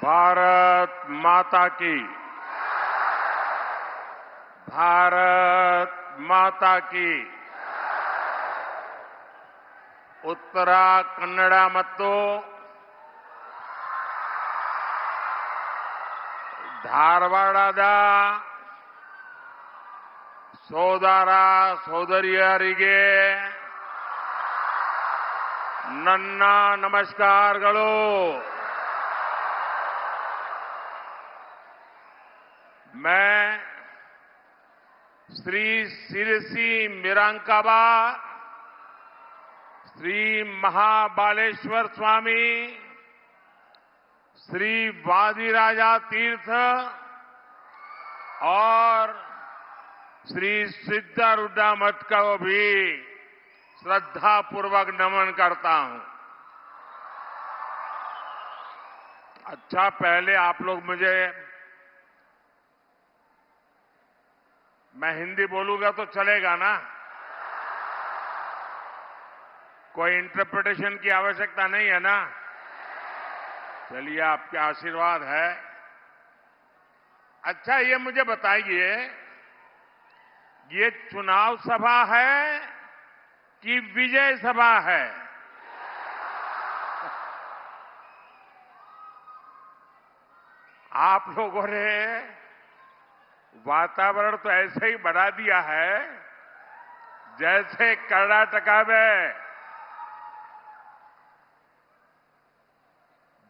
भारत माता की। भारत माता की। उत्तरा कन्नड़ा मत्तो धारवाड़ದ ಸೋದರ ಸೋದರಿಯರಿಗೆ ನನ್ನ ನಮಸ್ಕಾರಗಳು। मैं श्री सिरसी मिरांकाबा श्री महाबालेश्वर स्वामी श्री वादिराजा तीर्थ और श्री सिद्धारूढ़ा मठ को भी श्रद्धापूर्वक नमन करता हूं। अच्छा, पहले आप लोग मैं हिंदी बोलूंगा तो चलेगा ना? कोई इंटरप्रिटेशन की आवश्यकता नहीं है ना? चलिए, आपके आशीर्वाद है। अच्छा, ये मुझे बताइए, ये चुनाव सभा है कि विजय सभा है? आप लोगों ने वातावरण तो ऐसे ही बढ़ा दिया है जैसे कर्नाटका में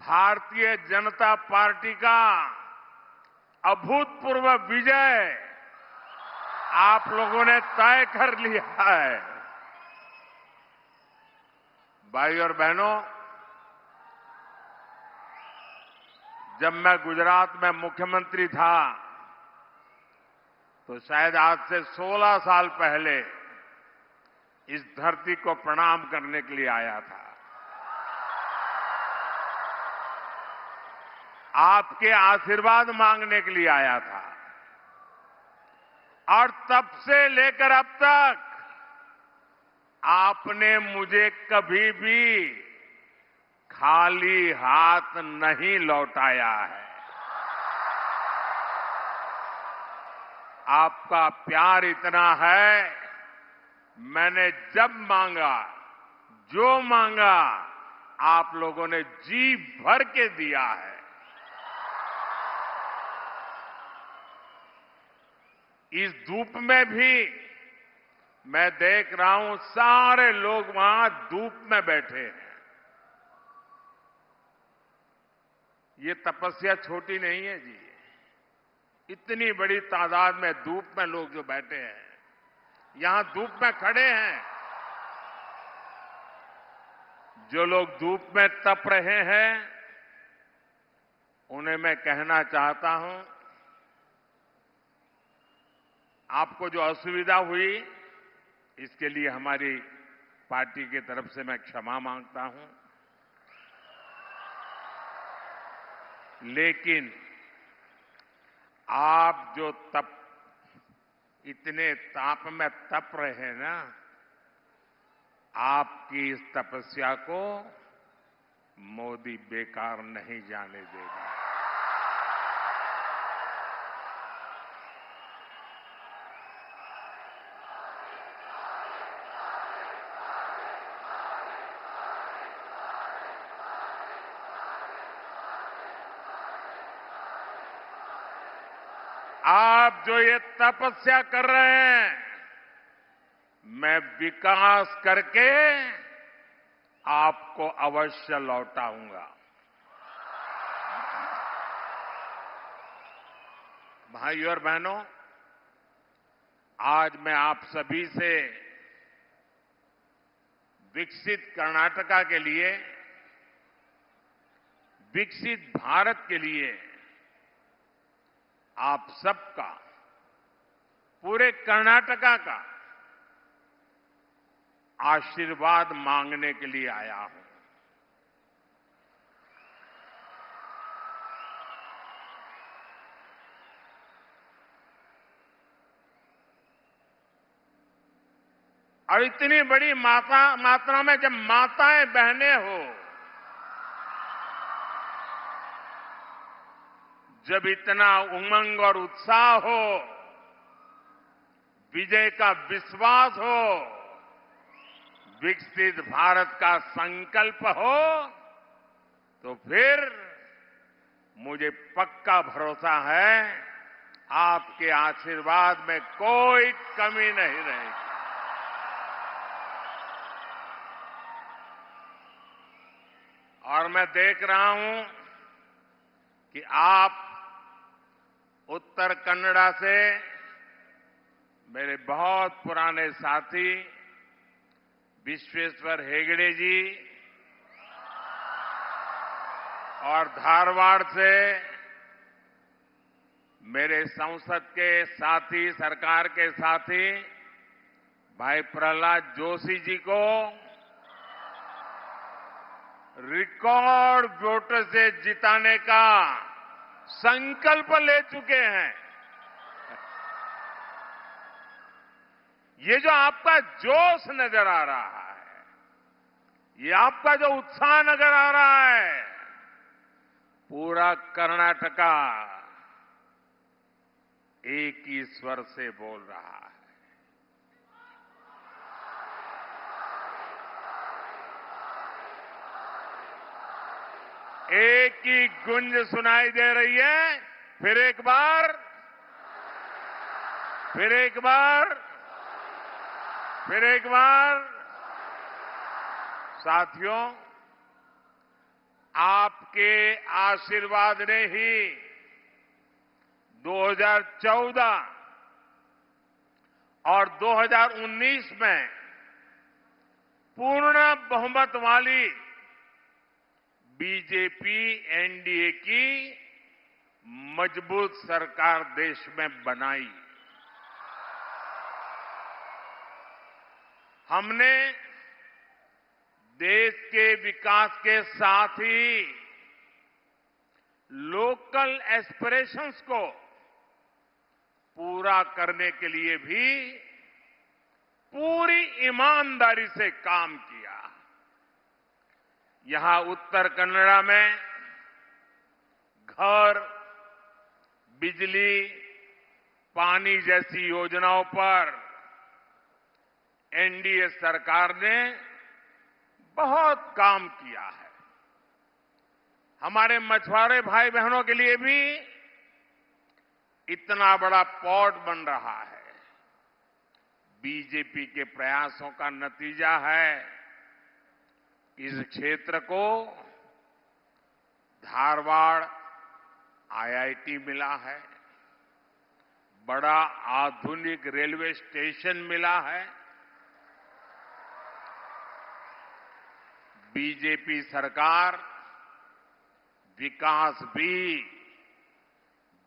भारतीय जनता पार्टी का अभूतपूर्व विजय आप लोगों ने तय कर लिया है। भाई और बहनों, जब मैं गुजरात में मुख्यमंत्री था तो शायद आज से 16 साल पहले इस धरती को प्रणाम करने के लिए आया था। आपके आशीर्वाद मांगने के लिए आया था। और तब से लेकर अब तक आपने मुझे कभी भी खाली हाथ नहीं लौटाया है। आपका प्यार इतना है, मैंने जब मांगा, जो मांगा, आप लोगों ने जी भर के दिया है। इस धूप में भी मैं देख रहा हूं सारे लोग वहां धूप में बैठे हैं। ये तपस्या छोटी नहीं है जी। इतनी बड़ी तादाद में धूप में लोग जो बैठे हैं, यहां धूप में खड़े हैं, जो लोग धूप में तप रहे हैं, उन्हें मैं कहना चाहता हूं, आपको जो असुविधा हुई इसके लिए हमारी पार्टी की तरफ से मैं क्षमा मांगता हूं। लेकिन आप जो इतने ताप में तप रहे हैं ना, आपकी इस तपस्या को मोदी बेकार नहीं जाने देगा। आप जो ये तपस्या कर रहे हैं, मैं विकास करके आपको अवश्य लौटाऊंगा। भाइयों और बहनों, आज मैं आप सभी से विकसित कर्नाटका के लिए, विकसित भारत के लिए आप सबका, पूरे कर्नाटका का आशीर्वाद मांगने के लिए आया हूं। और इतनी बड़ी मात्रा में जब माताएं बहनें हो, जब इतना उमंग और उत्साह हो, विजय का विश्वास हो, विकसित भारत का संकल्प हो, तो फिर मुझे पक्का भरोसा है आपके आशीर्वाद में कोई कमी नहीं रहेगी। और मैं देख रहा हूं कि आप उत्तर कन्नड़ा से मेरे बहुत पुराने साथी विश्वेश्वर हेगड़े जी और धारवाड़ से मेरे संसद के साथी, सरकार के साथी भाई प्रहलाद जोशी जी को रिकॉर्ड वोट से जिताने का संकल्प ले चुके हैं। ये जो आपका जोश नजर आ रहा है, ये आपका जो उत्साह नजर आ रहा है, पूरा कर्नाटका एक ही स्वर से बोल रहा है। एक ही गुंज सुनाई दे रही है। फिर एक बार, फिर एक बार, फिर एक बार। साथियों, आपके आशीर्वाद ने ही 2014 और 2019 में पूर्ण बहुमत वाली बीजेपी एनडीए की मजबूत सरकार देश में बनाई। हमने देश के विकास के साथ ही लोकल एस्पिरेशंस को पूरा करने के लिए भी पूरी ईमानदारी से काम किया। यहां उत्तर कन्नड़ा में घर, बिजली, पानी जैसी योजनाओं पर एनडीए सरकार ने बहुत काम किया है। हमारे मछुआरे भाई बहनों के लिए भी इतना बड़ा पोर्ट बन रहा है। बीजेपी के प्रयासों का नतीजा है इस क्षेत्र को धारवाड़ आईआईटी मिला है, बड़ा आधुनिक रेलवे स्टेशन मिला है। बीजेपी सरकार विकास भी,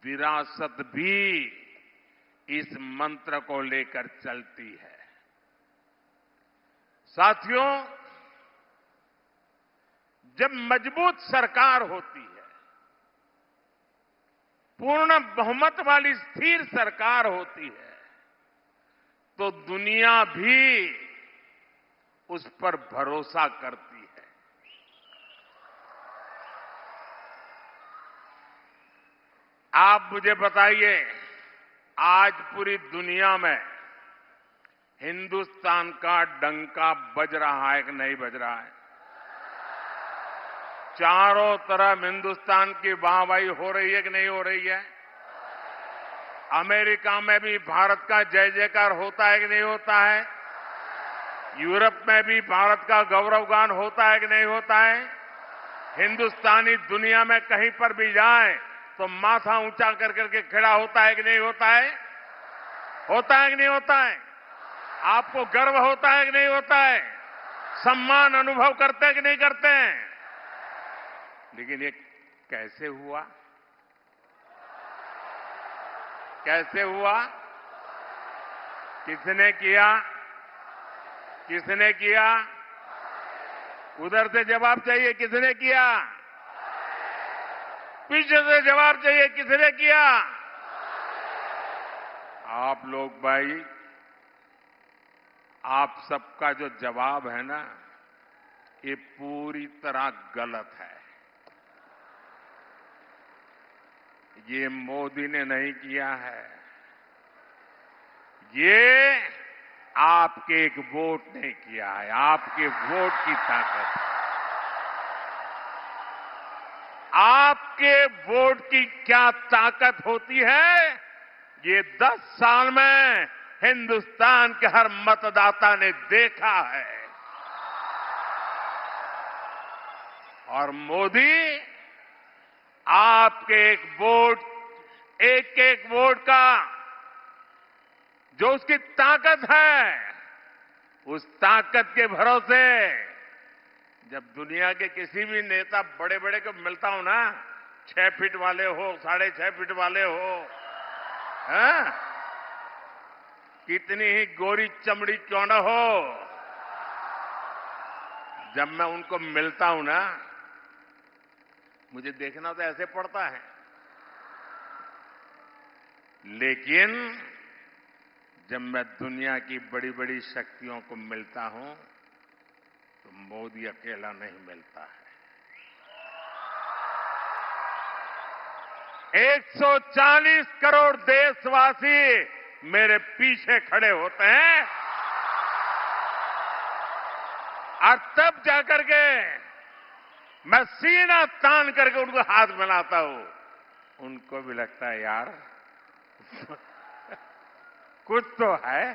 विरासत भी इस मंत्र को लेकर चलती है। साथियों, जब मजबूत सरकार होती है, पूर्ण बहुमत वाली स्थिर सरकार होती है, तो दुनिया भी उस पर भरोसा करती है। आप मुझे बताइए, आज पूरी दुनिया में हिंदुस्तान का डंका बज रहा है कि नहीं बज रहा है? चारों तरफ हिंदुस्तान की वाहवाही हो रही है कि नहीं हो रही है? अमेरिका में भी भारत का जय जयकार होता है कि नहीं होता है? यूरोप में भी भारत का गौरवगान होता है कि नहीं होता है? हिंदुस्तानी दुनिया में कहीं पर भी जाए तो माथा ऊंचा कर करके खड़ा होता है कि नहीं होता है? होता है कि नहीं होता है? आपको गर्व होता है कि नहीं होता है? सम्मान अनुभव करते हैं कि नहीं करते हैं? लेकिन ये कैसे हुआ? कैसे हुआ? किसने किया? किसने किया? उधर से जवाब चाहिए, किसने किया? पीछे से जवाब चाहिए, किसने किया? आप लोग भाई, आप सबका जो जवाब है ना, ये पूरी तरह गलत है। ये मोदी ने नहीं किया है, ये आपके एक वोट ने किया है, आपके वोट की ताकत। आपके वोट की क्या ताकत होती है, ये 10 साल में हिंदुस्तान के हर मतदाता ने देखा है। और मोदी आपके एक एक वोट का जो उसकी ताकत है, उस ताकत के भरोसे जब दुनिया के किसी भी नेता बड़े बड़े को मिलता हूं ना, 6 फीट वाले हो, 6.5 फीट वाले हो, हैं? कितनी ही गोरी चमड़ी क्यों न हो, जब मैं उनको मिलता हूं ना, मुझे देखना तो ऐसे पड़ता है, लेकिन जब मैं दुनिया की बड़ी बड़ी शक्तियों को मिलता हूं तो मोदी अकेला नहीं मिलता है। 140 करोड़ देशवासी मेरे पीछे खड़े होते हैं और तब जाकर के मैं सीना तान करके उनको हाथ मिलाता हूं। उनको भी लगता है यार कुछ तो है,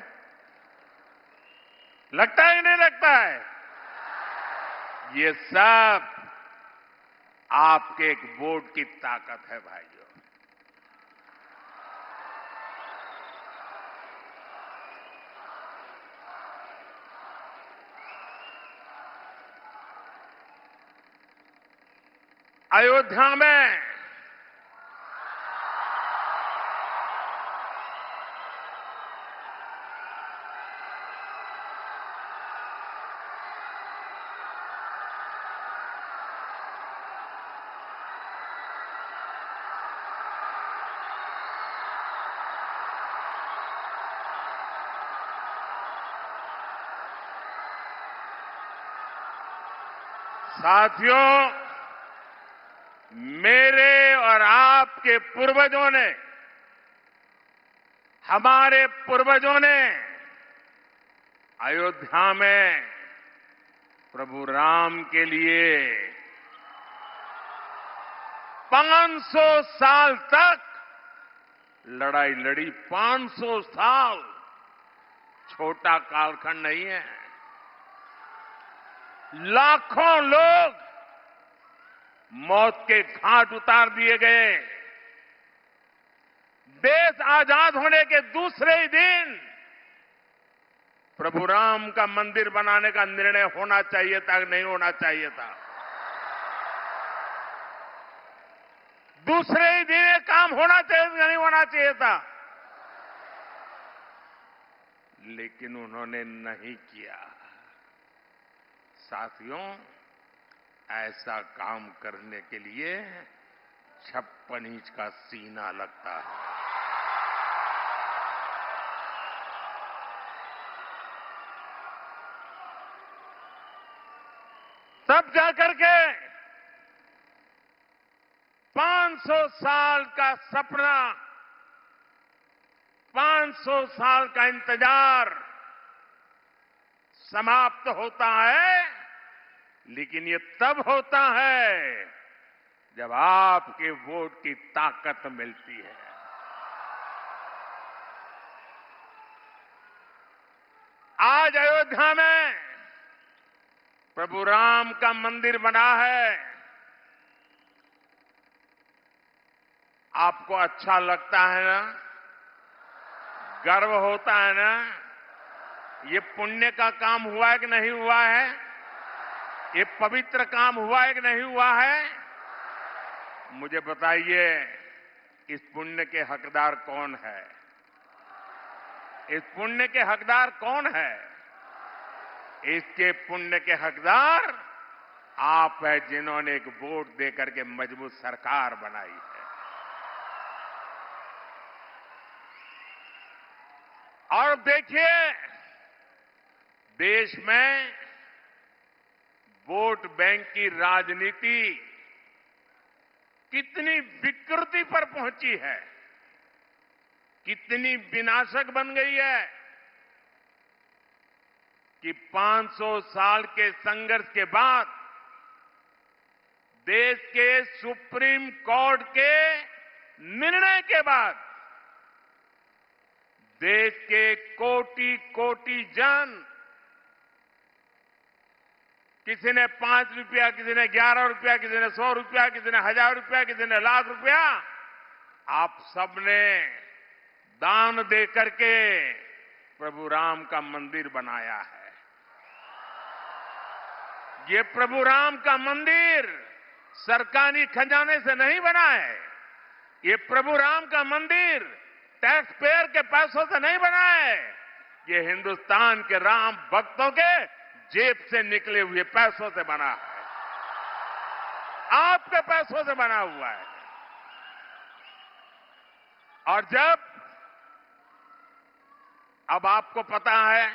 लगता है कि नहीं लगता है? ये सब आपके एक वोट की ताकत है भाइयों। अयोध्या में साथियों, मेरे और आपके पूर्वजों ने, हमारे पूर्वजों ने अयोध्या में प्रभु राम के लिए 500 साल तक लड़ाई लड़ी। 500 साल छोटा कालखंड नहीं है। लाखों लोग मौत के घाट उतार दिए गए। देश आजाद होने के दूसरे ही दिन प्रभु राम का मंदिर बनाने का निर्णय होना चाहिए था कि नहीं होना चाहिए था? दूसरे ही दिन ये काम होना चाहिए था, नहीं होना चाहिए था? लेकिन उन्होंने नहीं किया। साथियों, ऐसा काम करने के लिए 56 इंच का सीना लगता है। तब जाकर के 500 साल का सपना, 500 साल का इंतजार समाप्त होता है। लेकिन ये तब होता है जब आपके वोट की ताकत मिलती है। आज अयोध्या में प्रभु राम का मंदिर बना है। आपको अच्छा लगता है ना? गर्व होता है ना? ये पुण्य का काम हुआ है कि नहीं हुआ है? ये पवित्र काम हुआ है कि नहीं हुआ है? मुझे बताइए, इस पुण्य के हकदार कौन है? इस पुण्य के हकदार कौन है? इसके पुण्य के हकदार आप है, जिन्होंने एक वोट देकर के मजबूत सरकार बनाई है। और देखिए, देश में वोट बैंक की राजनीति कितनी विकृति पर पहुंची है, कितनी विनाशक बन गई है कि 500 साल के संघर्ष के बाद देश के सुप्रीम कोर्ट के निर्णय के बाद देश के कोटि कोटि जन, किसी ने 5 रुपया, किसी ने 11 रुपया, किसी ने 100 रुपया, किसी ने 1000 रुपया, किसी ने लाख रुपया, आप सबने दान दे करके प्रभु राम का मंदिर बनाया है। ये प्रभु राम का मंदिर सरकारी खजाने से नहीं बना है। ये प्रभु राम का मंदिर टैक्स पेयर के पैसों से नहीं बना है। ये हिंदुस्तान के राम भक्तों के जेब से निकले हुए पैसों से बना है, आपके पैसों से बना हुआ है। और जब अब आपको पता है,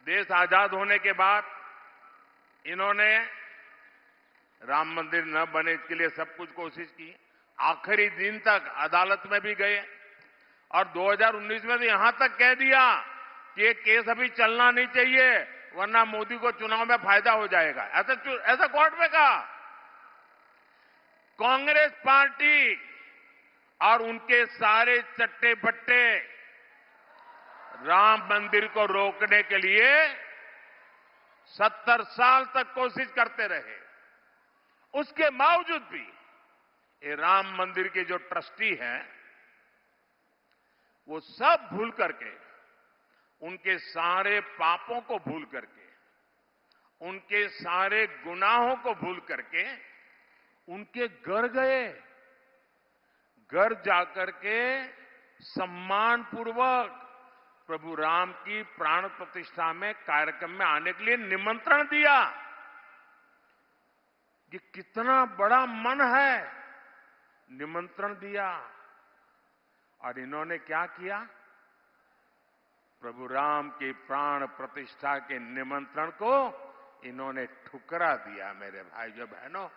देश आजाद होने के बाद इन्होंने राम मंदिर न बने इसके लिए सब कुछ कोशिश की, आखिरी दिन तक अदालत में भी गए और 2019 में तो यहां तक कह दिया कि ये केस अभी चलना नहीं चाहिए वरना मोदी को चुनाव में फायदा हो जाएगा, ऐसा कोर्ट में कहा। कांग्रेस पार्टी और उनके सारे चट्टे बट्टे राम मंदिर को रोकने के लिए 70 साल तक कोशिश करते रहे। उसके बावजूद भी ये राम मंदिर के जो ट्रस्टी हैं वो सब भूल करके, उनके सारे पापों को भूल करके, उनके सारे गुनाहों को भूल करके उनके घर गए। घर जाकर के सम्मानपूर्वक प्रभु राम की प्राण प्रतिष्ठा में कार्यक्रम में आने के लिए निमंत्रण दिया। ये कितना बड़ा मन है, निमंत्रण दिया। और इन्होंने क्या किया? प्रभु राम की प्राण प्रतिष्ठा के निमंत्रण को इन्होंने ठुकरा दिया। मेरे भाइयों बहनों,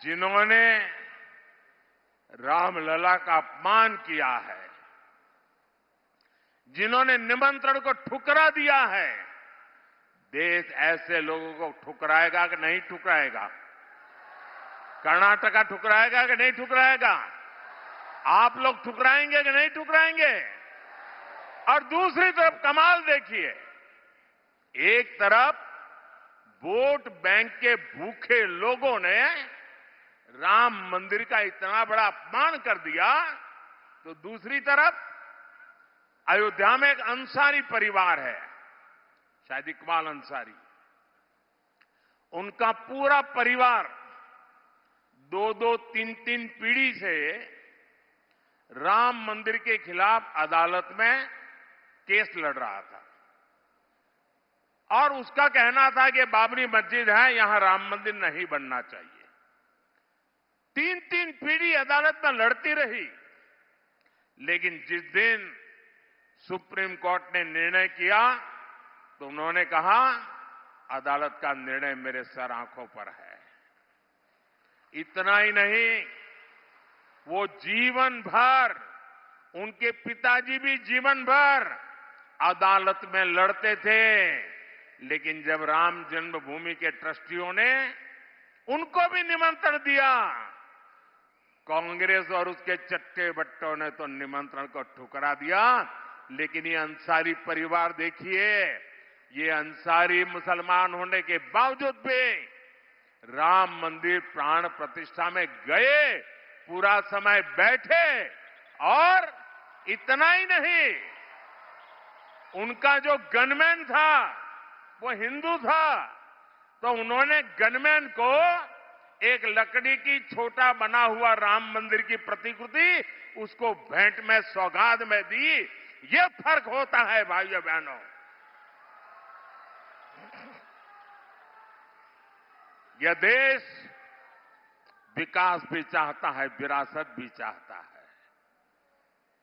जिन्होंने रामलला का अपमान किया है, जिन्होंने निमंत्रण को ठुकरा दिया है, देश ऐसे लोगों को ठुकराएगा कि नहीं ठुकराएगा? कर्नाटका ठुकराएगा कि नहीं ठुकराएगा? आप लोग ठुकराएंगे कि नहीं ठुकराएंगे? और दूसरी तरफ कमाल देखिए, एक तरफ वोट बैंक के भूखे लोगों ने राम मंदिर का इतना बड़ा अपमान कर दिया, तो दूसरी तरफ अयोध्या में एक अंसारी परिवार है, शायद इकबाल अंसारी, उनका पूरा परिवार 2-2, 3-3 पीढ़ी से राम मंदिर के खिलाफ अदालत में केस लड़ रहा था और उसका कहना था कि बाबरी मस्जिद है, यहां राम मंदिर नहीं बनना चाहिए। 3-3 पीढ़ी अदालत में लड़ती रही, लेकिन जिस दिन सुप्रीम कोर्ट ने निर्णय किया तो उन्होंने कहा अदालत का निर्णय मेरे सर आंखों पर है। इतना ही नहीं, वो जीवन भर, उनके पिताजी भी जीवन भर अदालत में लड़ते थे, लेकिन जब राम जन्मभूमि के ट्रस्टियों ने उनको भी निमंत्रण दिया, कांग्रेस और उसके चट्टे बट्टों ने तो निमंत्रण को ठुकरा दिया। लेकिन ये अंसारी परिवार देखिए, ये अंसारी मुसलमान होने के बावजूद भी राम मंदिर प्राण प्रतिष्ठा में गए, पूरा समय बैठे, और इतना ही नहीं, उनका जो गनमैन था वो हिंदू था, तो उन्होंने गनमैन को एक लकड़ी की छोटा बना हुआ राम मंदिर की प्रतिकृति उसको भेंट में सौगात में दी। ये फर्क होता है भाइयों बहनों। यह देश विकास भी चाहता है, विरासत भी चाहता है।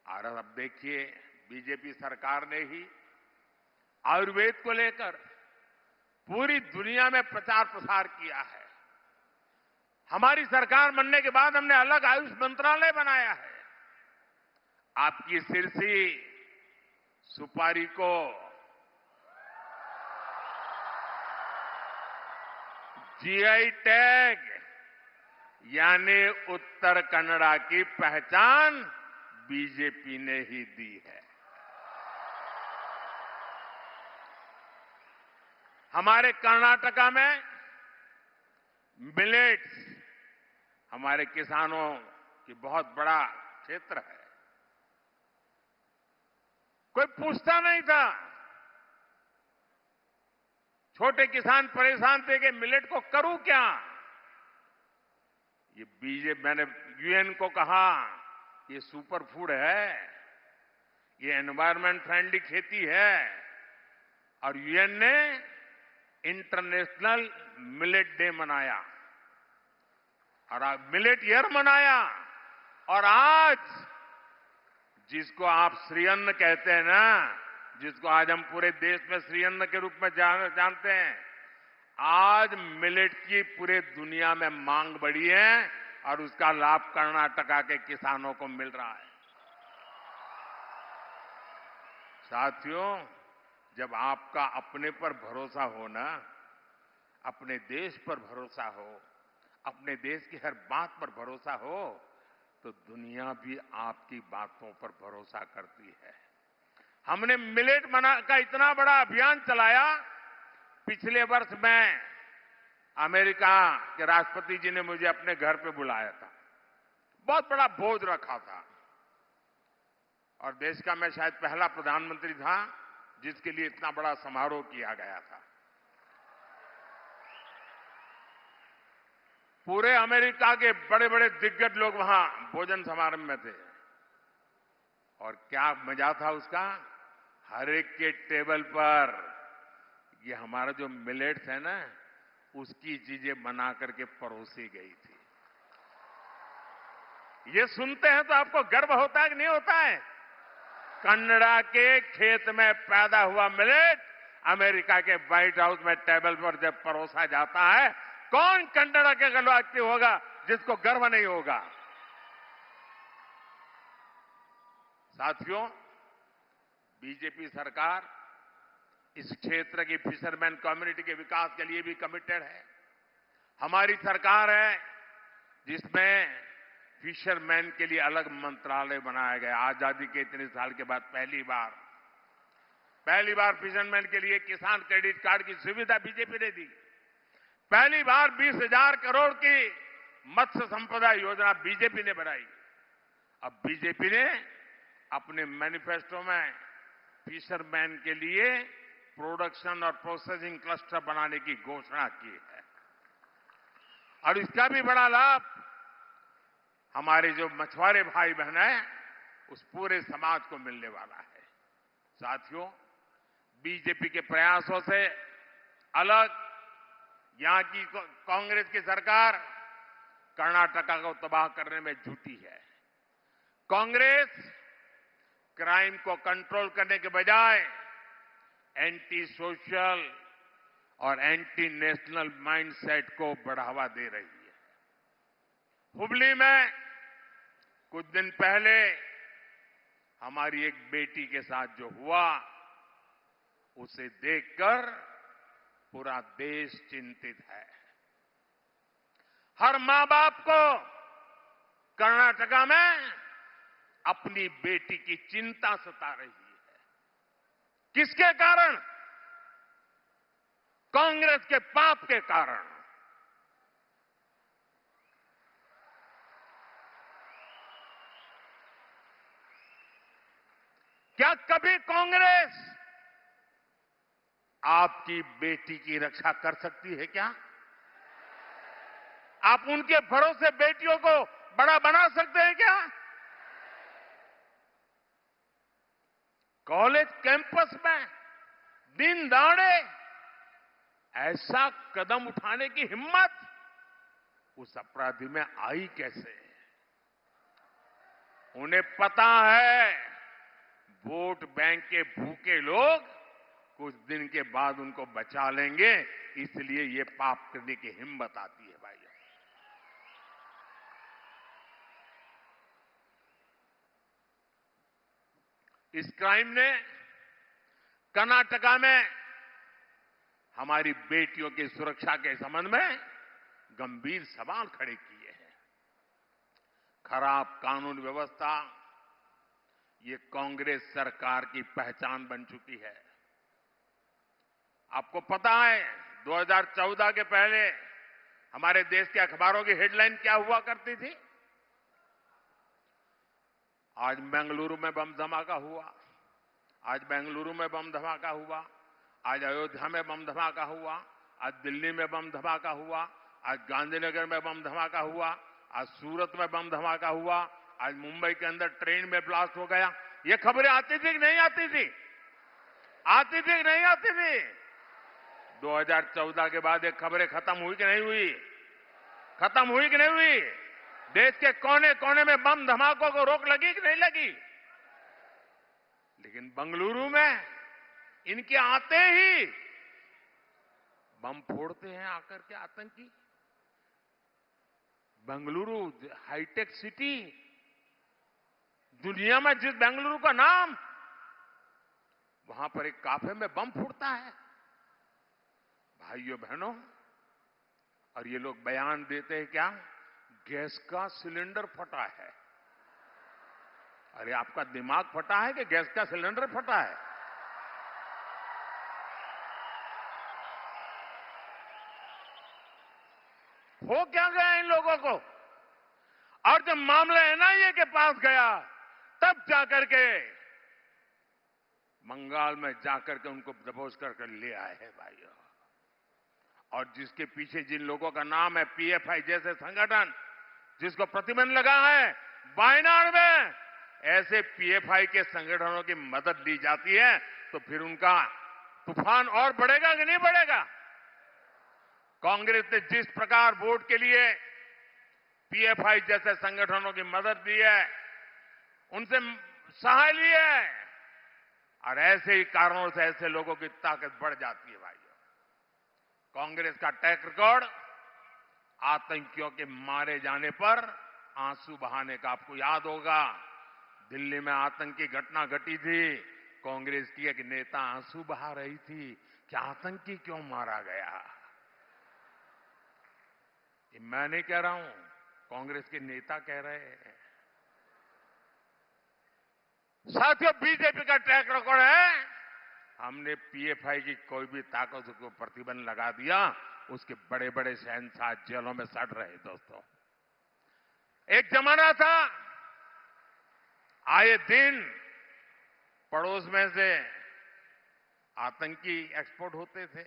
और अब देखिए, बीजेपी सरकार ने ही आयुर्वेद को लेकर पूरी दुनिया में प्रचार प्रसार किया है। हमारी सरकार बनने के बाद हमने अलग आयुष मंत्रालय बनाया है। आपकी सिरसी सुपारी को जीआई टैग यानी उत्तर कन्नड़ा की पहचान बीजेपी ने ही दी है। हमारे कर्नाटका में मिलेट्स हमारे किसानों की बहुत बड़ा क्षेत्र है। कोई पूछता नहीं था। छोटे किसान परेशान थे कि मिलेट को करूं क्या। ये बीजेपी, मैंने यूएन को कहा ये सुपर फूड है, ये एनवायरमेंट फ्रेंडली खेती है, और यूएन ने इंटरनेशनल मिलेट डे मनाया और मिलेट ईयर मनाया। और आज जिसको आप श्री अन्न कहते हैं ना, जिसको आज हम पूरे देश में श्री अन्न के रूप में जानते हैं, आज मिलेट की पूरे दुनिया में मांग बढ़ी है और उसका लाभ कर्नाटका के किसानों को मिल रहा है। साथियों, जब आपका अपने पर भरोसा हो ना, अपने देश पर भरोसा हो, अपने देश की हर बात पर भरोसा हो, तो दुनिया भी आपकी बातों पर भरोसा करती है। हमने मिलेट मना का इतना बड़ा अभियान चलाया। पिछले वर्ष में अमेरिका के राष्ट्रपति जी ने मुझे अपने घर पे बुलाया था। बहुत बड़ा भोज रखा था और देश का मैं शायद पहला प्रधानमंत्री था जिसके लिए इतना बड़ा समारोह किया गया था। पूरे अमेरिका के बड़े बड़े दिग्गज लोग वहां भोजन समारोह में थे और क्या मजा था उसका। हर एक के टेबल पर ये हमारा जो मिलेट्स है ना, उसकी चीजें बना करके परोसी गई थी। ये सुनते हैं तो आपको गर्व होता है कि नहीं होता है। कन्नड़ा के खेत में पैदा हुआ मिलेट अमेरिका के व्हाइट हाउस में टेबल पर जब परोसा जाता है, कौन कन्नड़ा के गलवाती होगा जिसको गर्व नहीं होगा। साथियों, बीजेपी सरकार इस क्षेत्र की फिशरमैन कम्युनिटी के विकास के लिए भी कमिटेड है। हमारी सरकार है जिसमें फिशरमैन के लिए अलग मंत्रालय बनाया गया। आजादी के इतने साल के बाद पहली बार फिशरमैन के लिए किसान क्रेडिट कार्ड की सुविधा बीजेपी ने दी। पहली बार 20,000 करोड़ की मत्स्य संपदा योजना बीजेपी ने बनाई। अब बीजेपी ने अपने मैनिफेस्टो में फिशरमैन के लिए प्रोडक्शन और प्रोसेसिंग क्लस्टर बनाने की घोषणा की है और इसका भी बड़ा लाभ हमारे जो मछुआरे भाई बहन हैं उस पूरे समाज को मिलने वाला है। साथियों, बीजेपी के प्रयासों से अलग यहां की कांग्रेस की सरकार कर्नाटका को तबाह करने में जुटी है। कांग्रेस क्राइम को कंट्रोल करने के बजाय एंटी सोशल और एंटी नेशनल माइंडसेट को बढ़ावा दे रही है। हुबली में कुछ दिन पहले हमारी एक बेटी के साथ जो हुआ, उसे देखकर पूरा देश चिंतित है। हर मां बाप को कर्नाटका में अपनी बेटी की चिंता सता रही है। किसके कारण? कांग्रेस के पाप के कारण। क्या कभी कांग्रेस आपकी बेटी की रक्षा कर सकती है क्या? आप उनके भरोसे बेटियों को बड़ा बना सकते हैं क्या? कॉलेज कैंपस में दिन दहाड़े ऐसा कदम उठाने की हिम्मत उस अपराधी में आई कैसे? उन्हें पता है वोट बैंक के भूखे लोग कुछ दिन के बाद उनको बचा लेंगे, इसलिए ये पाप करने की हिम्मत आती है भाई। इस क्राइम ने कर्नाटका में हमारी बेटियों की सुरक्षा के संबंध में गंभीर सवाल खड़े किए हैं। खराब कानून व्यवस्था ये कांग्रेस सरकार की पहचान बन चुकी है। आपको पता है 2014 के पहले हमारे देश के अखबारों की हेडलाइन क्या हुआ करती थी? आज बेंगलुरु में बम धमाका हुआ, आज बेंगलुरु में बम धमाका हुआ, आज अयोध्या में बम धमाका हुआ, आज दिल्ली में बम धमाका हुआ, आज गांधीनगर में बम धमाका हुआ, आज सूरत में बम धमाका हुआ, आज मुंबई के अंदर ट्रेन में ब्लास्ट हो गया। ये खबरें आती थी कि नहीं आती थी? आती थी कि नहीं आती थी? 2014 के बाद ये खबरें खत्म हुई कि नहीं हुई? खत्म हुई कि नहीं हुई? देश के कोने कोने में बम धमाकों को रोक लगी कि नहीं लगी? लेकिन बेंगलुरु में इनके आते ही बम फोड़ते हैं आकर के आतंकी। बेंगलुरु हाईटेक सिटी, दुनिया में जिस बेंगलुरु का नाम, वहां पर एक काफे में बम फूटता है। भाइयों बहनों, और ये लोग बयान देते हैं क्या? गैस का सिलेंडर फटा है। अरे आपका दिमाग फटा है कि गैस का सिलेंडर फटा है? हो क्या गया इन लोगों को? और जब मामला एनआईए के पास गया तब जाकर के बंगाल में जाकर के उनको दबोच करके ले आए हैं भाइयों। और जिसके पीछे जिन लोगों का नाम है पीएफआई जैसे संगठन, जिसको प्रतिबंध लगा है, वायनाड में ऐसे पीएफआई के संगठनों की मदद ली जाती है तो फिर उनका तूफान और बढ़ेगा कि नहीं बढ़ेगा? कांग्रेस ने जिस प्रकार वोट के लिए पीएफआई जैसे संगठनों की मदद ली है, उनसे सहाय ली है, और ऐसे ही कारणों से ऐसे लोगों की ताकत बढ़ जाती है भाइयों। कांग्रेस का ट्रैक रिकॉर्ड आतंकियों के मारे जाने पर आंसू बहाने का आपको याद होगा। दिल्ली में आतंकी घटना घटी थी, कांग्रेस की एक नेता आंसू बहा रही थी कि आतंकी क्यों मारा गया। ये मैं नहीं कह रहा हूं, कांग्रेस के नेता कह रहे हैं। साथियों, बीजेपी का ट्रैक रिकॉर्ड है, हमने पीएफआई की कोई भी ताकत को प्रतिबंध लगा दिया, उसके बड़े बड़े शहंशाह जेलों में सड़ रहे। दोस्तों, एक जमाना था आए दिन पड़ोस में से आतंकी एक्सपोर्ट होते थे,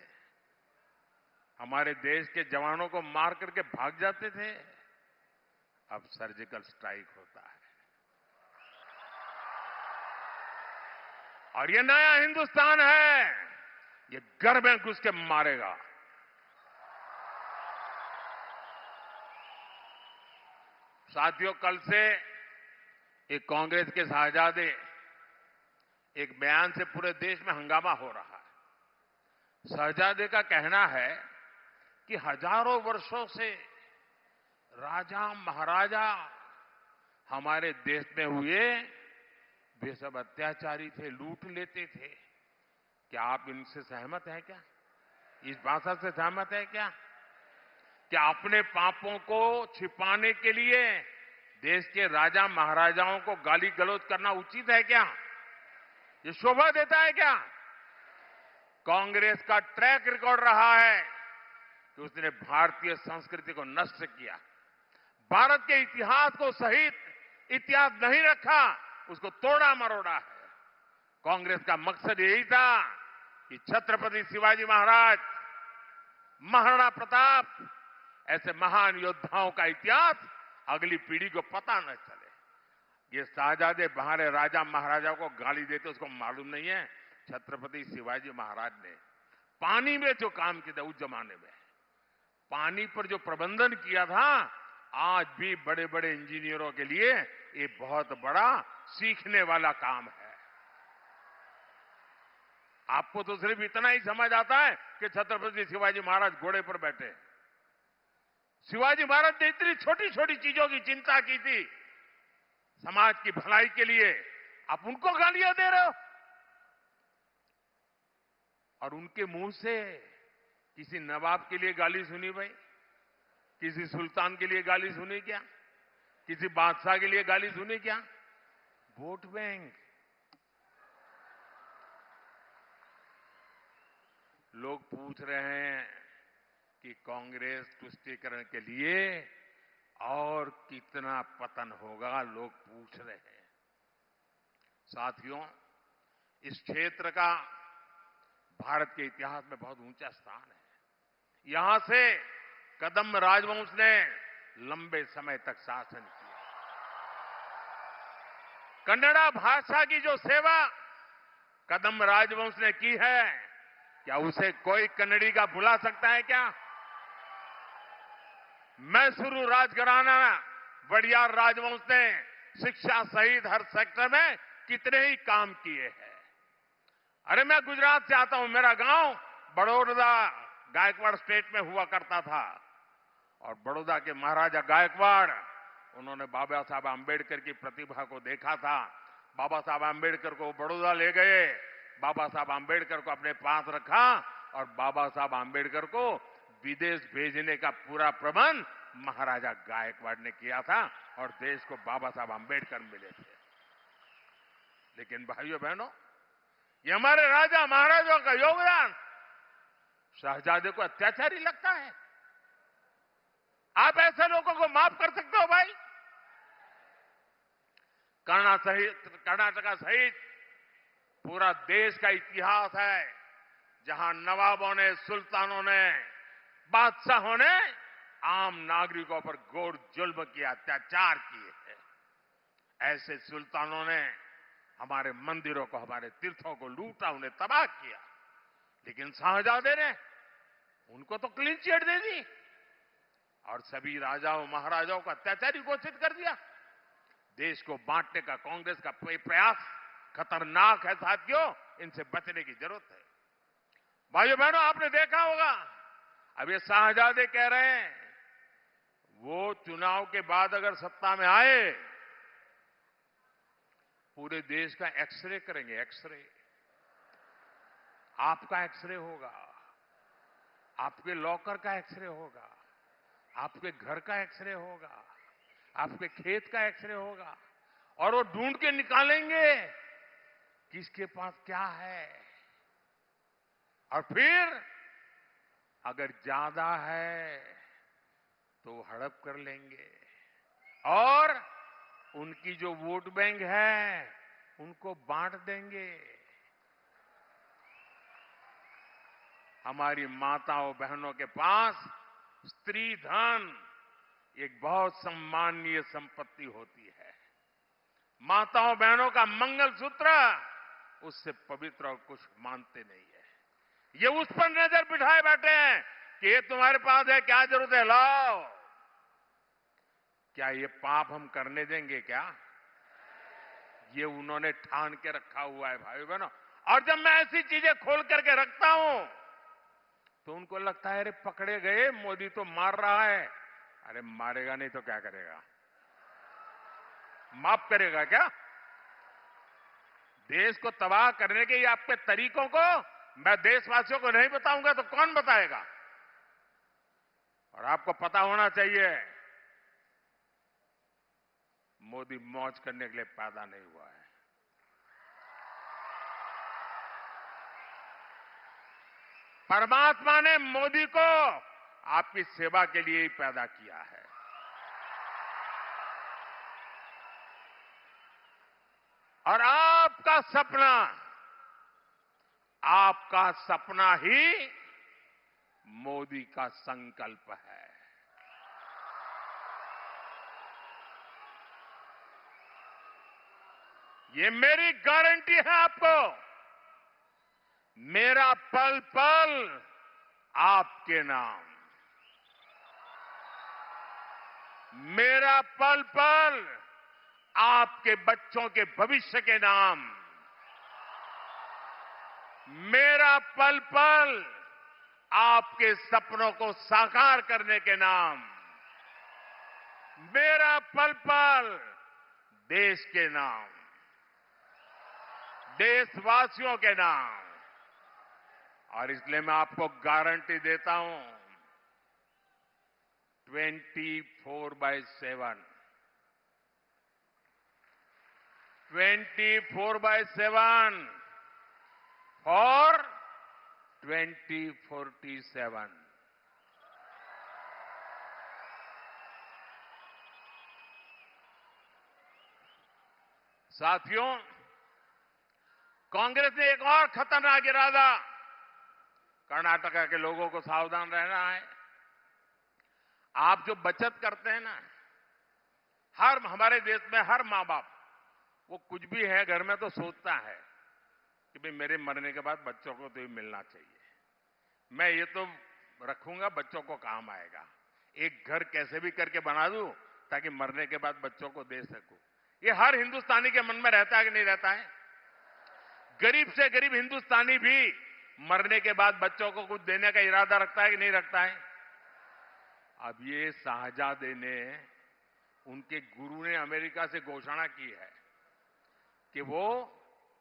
हमारे देश के जवानों को मार करके भाग जाते थे। अब सर्जिकल स्ट्राइक होता है, और ये नया हिंदुस्तान है, ये घर में घुस के मारेगा। साथियों, कल से एक कांग्रेस के साहजादे एक बयान से पूरे देश में हंगामा हो रहा है। शहजादे का कहना है कि हजारों वर्षों से राजा महाराजा हमारे देश में हुए, वे सब अत्याचारी थे, लूट लेते थे। क्या आप इनसे सहमत हैं क्या? इस भाषा से सहमत है क्या? क्या अपने पापों को छिपाने के लिए देश के राजा महाराजाओं को गाली गलौज करना उचित है क्या? ये शोभा देता है क्या? कांग्रेस का ट्रैक रिकॉर्ड रहा है कि उसने भारतीय संस्कृति को नष्ट किया, भारत के इतिहास को सहित इतिहास नहीं रखा, उसको तोड़ा मरोड़ा है। कांग्रेस का मकसद यही था कि छत्रपति शिवाजी महाराज, महाराणा प्रताप ऐसे महान योद्धाओं का इतिहास अगली पीढ़ी को पता न चले। ये शाहजादे बाहर राजा महाराजाओं को गाली देते, उसको मालूम नहीं है छत्रपति शिवाजी महाराज ने पानी में जो काम किया था उस जमाने में, पानी पर जो प्रबंधन किया था, आज भी बड़े बड़े इंजीनियरों के लिए ये बहुत बड़ा सीखने वाला काम है। आपको तो सिर्फ इतना ही समझ आता है कि छत्रपति शिवाजी महाराज घोड़े पर बैठे। शिवाजी महाराज ने इतनी छोटी छोटी चीजों की चिंता की थी समाज की भलाई के लिए, आप उनको गालियां दे रहे हो। और उनके मुंह से किसी नवाब के लिए गाली सुनी भाई? किसी सुल्तान के लिए गाली सुनी क्या? किसी बादशाह के लिए गाली सुनी क्या? Vote bank. लोग पूछ रहे हैं कि कांग्रेस तुष्टीकरण के लिए और कितना पतन होगा, लोग पूछ रहे हैं। साथियों, इस क्षेत्र का भारत के इतिहास में बहुत ऊंचा स्थान है। यहां से कदम राजवंश ने लंबे समय तक शासन किया। कन्नड़ा भाषा की जो सेवा कदम राजवंश ने की है, क्या उसे कोई कन्नड़ी का भुला सकता है क्या? मैसूरू राजघराना वडियार राजवंश ने शिक्षा सहित हर सेक्टर में कितने ही काम किए हैं। अरे मैं गुजरात से आता हूं, मेरा गांव बड़ौदा गायकवाड़ स्टेट में हुआ करता था। और बड़ौदा के महाराजा गायकवाड़, उन्होंने बाबा साहब आंबेडकर की प्रतिभा को देखा था। बाबा साहब आंबेडकर को बड़ौदा ले गए, बाबा साहब आंबेडकर को अपने पास रखा और बाबा साहब आंबेडकर को विदेश भेजने का पूरा प्रबंध महाराजा गायकवाड़ ने किया था और देश को बाबा साहब आंबेडकर मिले थे। लेकिन भाइयों बहनों, ये हमारे राजा महाराजाओं का योगदान शहजादे को अत्याचारी लगता है? आप ऐसे लोगों को माफ कर सकते हो भाई? कर्नाटका सहित पूरा देश का इतिहास है जहां नवाबों ने, सुल्तानों ने, बादशाहों ने आम नागरिकों पर घोर जुल्म किया, अत्याचार किए हैं। ऐसे सुल्तानों ने हमारे मंदिरों को, हमारे तीर्थों को लूटा, उन्हें तबाह किया। लेकिन शाहजादे ने उनको तो क्लीन चिट दे दी और सभी राजाओं महाराजाओं को अत्याचारी घोषित कर दिया। देश को बांटने का कांग्रेस का प्रयास खतरनाक है साथियों, इनसे बचने की जरूरत है। भाइयों बहनों, आपने देखा होगा, अब ये शाहजादे कह रहे हैं वो चुनाव के बाद अगर सत्ता में आए पूरे देश का एक्सरे करेंगे। एक्सरे, आपका एक्सरे होगा, आपके लॉकर का एक्सरे होगा, आपके घर का एक्सरे होगा, आपके खेत का एक्सरे होगा और वो ढूंढ के निकालेंगे किसके पास क्या है। और फिर अगर ज्यादा है तो हड़प कर लेंगे और उनकी जो वोट बैंक है उनको बांट देंगे। हमारी माताओं बहनों के पास स्त्री धन एक बहुत सम्माननीय संपत्ति होती है। माताओं बहनों का मंगलसूत्र उससे पवित्र और कुछ मानते नहीं है। ये उस पर नजर बिठाए बैठे हैं कि ये तुम्हारे पास है, क्या जरूरत है, लाओ। क्या ये पाप हम करने देंगे क्या? ये उन्होंने ठान के रखा हुआ है भाई बहनों। और जब मैं ऐसी चीजें खोल करके रखता हूं तो उनको लगता है अरे पकड़े गए, मोदी तो मार रहा है। अरे मारेगा नहीं तो क्या करेगा? माफ करेगा क्या? देश को तबाह करने के ये आपके तरीकों को मैं देशवासियों को नहीं बताऊंगा तो कौन बताएगा? और आपको पता होना चाहिए, मोदी मौज करने के लिए पैदा नहीं हुआ है। परमात्मा ने मोदी को आपकी सेवा के लिए ही पैदा किया है। और आपका सपना ही मोदी का संकल्प है। ये मेरी गारंटी है आपको। मेरा पल पल आपके नाम, मेरा पल पल आपके बच्चों के भविष्य के नाम, मेरा पल पल आपके सपनों को साकार करने के नाम, मेरा पल पल देश के नाम। देशवासियों के नाम। और इसलिए मैं आपको गारंटी देता हूं 24/7 24/7 फॉर 2047। साथियों, कांग्रेस ने एक और खतरनाक इरादा। कर्नाटका के लोगों को सावधान रहना है। आप जो बचत करते हैं ना, हमारे देश में हर मां बाप वो कुछ भी है घर में तो सोचता है कि भाई मेरे मरने के बाद बच्चों को तो ये मिलना चाहिए, मैं ये तो रखूंगा, बच्चों को काम आएगा। एक घर कैसे भी करके बना दूं ताकि मरने के बाद बच्चों को दे सकूं। ये हर हिंदुस्तानी के मन में रहता है कि नहीं रहता है? गरीब से गरीब हिंदुस्तानी भी मरने के बाद बच्चों को कुछ देने का इरादा रखता है कि नहीं रखता है? अब ये शाहजादे ने, उनके गुरु ने अमेरिका से घोषणा की है कि वो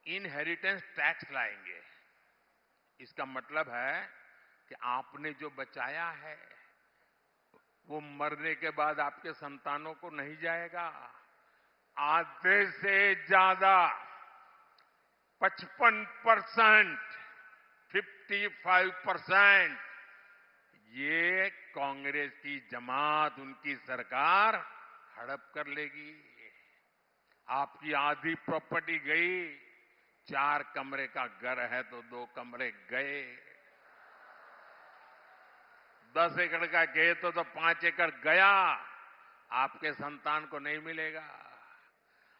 इनहेरिटेंस टैक्स लाएंगे। इसका मतलब है कि आपने जो बचाया है वो मरने के बाद आपके संतानों को नहीं जाएगा। आधे से ज्यादा 55%, 55% ये कांग्रेस की जमात, उनकी सरकार हड़प कर लेगी। आपकी आधी प्रॉपर्टी गई। 4 कमरे का घर है तो 2 कमरे गए। 10 एकड़ का खेत तो 5 एकड़ गया। आपके संतान को नहीं मिलेगा।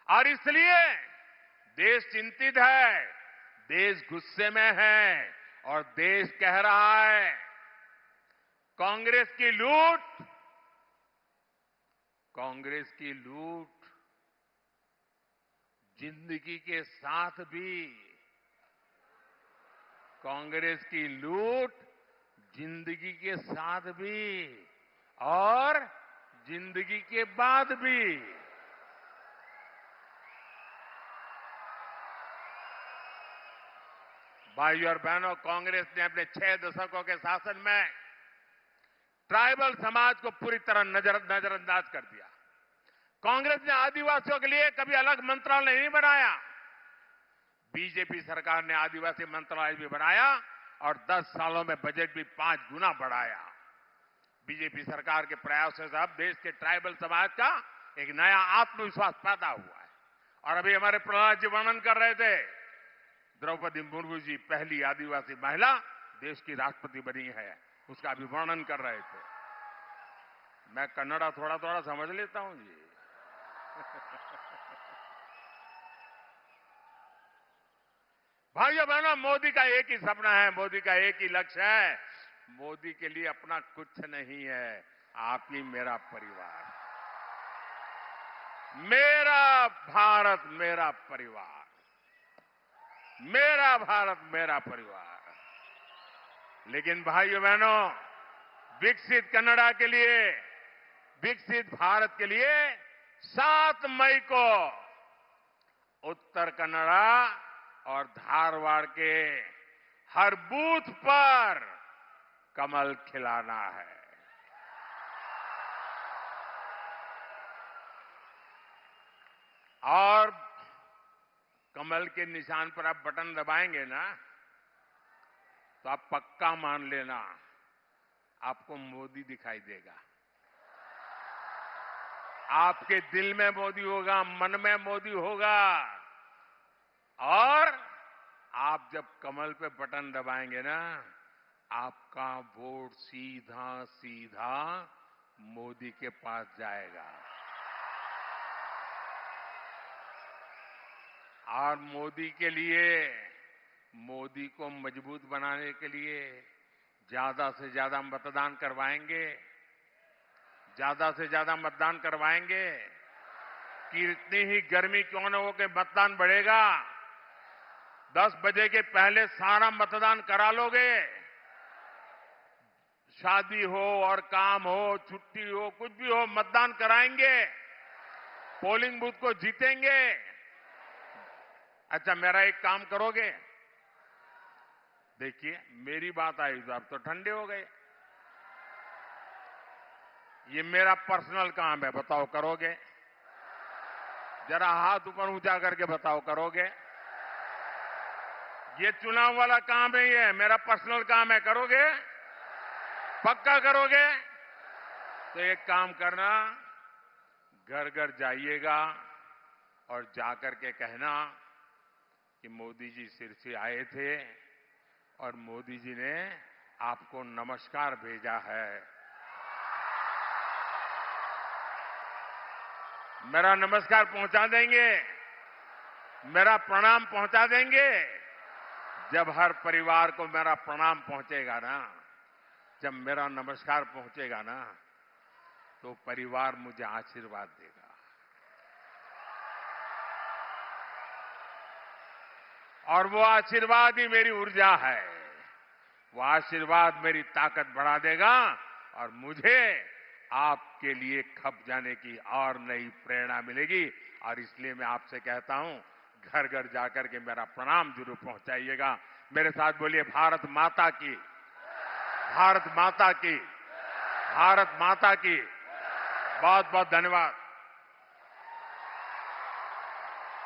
और इसलिए देश चिंतित है, देश गुस्से में है और देश कह रहा है कांग्रेस की लूट जिंदगी के साथ भी, कांग्रेस की लूट जिंदगी के साथ भी और जिंदगी के बाद भी। भाइयों और बहनों, कांग्रेस ने अपने 6 दशकों के शासन में ट्राइबल समाज को पूरी तरह नजरअंदाज कर दिया। कांग्रेस ने आदिवासियों के लिए कभी अलग मंत्रालय नहीं बनाया। बीजेपी सरकार ने आदिवासी मंत्रालय भी बनाया और 10 सालों में बजट भी 5 गुना बढ़ाया। बीजेपी सरकार के प्रयासों से अब देश के ट्राइबल समाज का एक नया आत्मविश्वास पैदा हुआ है। और अभी हमारे प्रहलाद जी वर्णन कर रहे थे, द्रौपदी मुर्मू जी पहली आदिवासी महिला देश की राष्ट्रपति बनी है, उसका भी वर्णन कर रहे थे। मैं कन्नड़ा थोड़ा थोड़ा समझ लेता हूं जी। भाइयों बहनों, मोदी का एक ही सपना है, मोदी का एक ही लक्ष्य है। मोदी के लिए अपना कुछ नहीं है, आप ही मेरा परिवार। मेरा भारत मेरा परिवार, मेरा भारत मेरा परिवार। लेकिन भाइयों बहनों, विकसित कन्नड़ा के लिए, विकसित भारत के लिए 7 मई को उत्तर कन्नड़ा और धारवाड़ के हर बूथ पर कमल खिलाना है। और कमल के निशान पर आप बटन दबाएंगे ना, तो आप पक्का मान लेना आपको मोदी दिखाई देगा। आपके दिल में मोदी होगा, मन में मोदी होगा। और आप जब कमल पे बटन दबाएंगे ना, आपका वोट सीधा सीधा मोदी के पास जाएगा। और मोदी के लिए, मोदी को मजबूत बनाने के लिए ज्यादा से ज्यादा मतदान करवाएंगे, ज्यादा से ज्यादा मतदान करवाएंगे। कितनी ही गर्मी क्यों न हो के मतदान बढ़ेगा। 10 बजे के पहले सारा मतदान करा लोगे। शादी हो और काम हो, छुट्टी हो, कुछ भी हो, मतदान कराएंगे। पोलिंग बूथ को जीतेंगे। अच्छा, मेरा एक काम करोगे? देखिए, मेरी बात आई तो आप तो ठंडे हो गए। ये मेरा पर्सनल काम है, बताओ करोगे? जरा हाथ ऊपर ऊंचा करके बताओ करोगे? ये चुनाव वाला काम नहीं है, मेरा पर्सनल काम है, करोगे? पक्का करोगे? तो एक काम करना, घर घर जाइएगा और जाकर के कहना कि मोदी जी सिरसी आए थे और मोदी जी ने आपको नमस्कार भेजा है। मेरा नमस्कार पहुंचा देंगे, मेरा प्रणाम पहुंचा देंगे। जब हर परिवार को मेरा प्रणाम पहुंचेगा ना, जब मेरा नमस्कार पहुंचेगा ना, तो परिवार मुझे आशीर्वाद देगा। और वो आशीर्वाद ही मेरी ऊर्जा है, वो आशीर्वाद मेरी ताकत बढ़ा देगा और मुझे आपके लिए खप जाने की और नई प्रेरणा मिलेगी। और इसलिए मैं आपसे कहता हूं, घर घर जाकर के मेरा प्रणाम जरूर पहुंचाइएगा। मेरे साथ बोलिए, भारत माता की, भारत माता की, भारत माता की। बहुत बहुत धन्यवाद।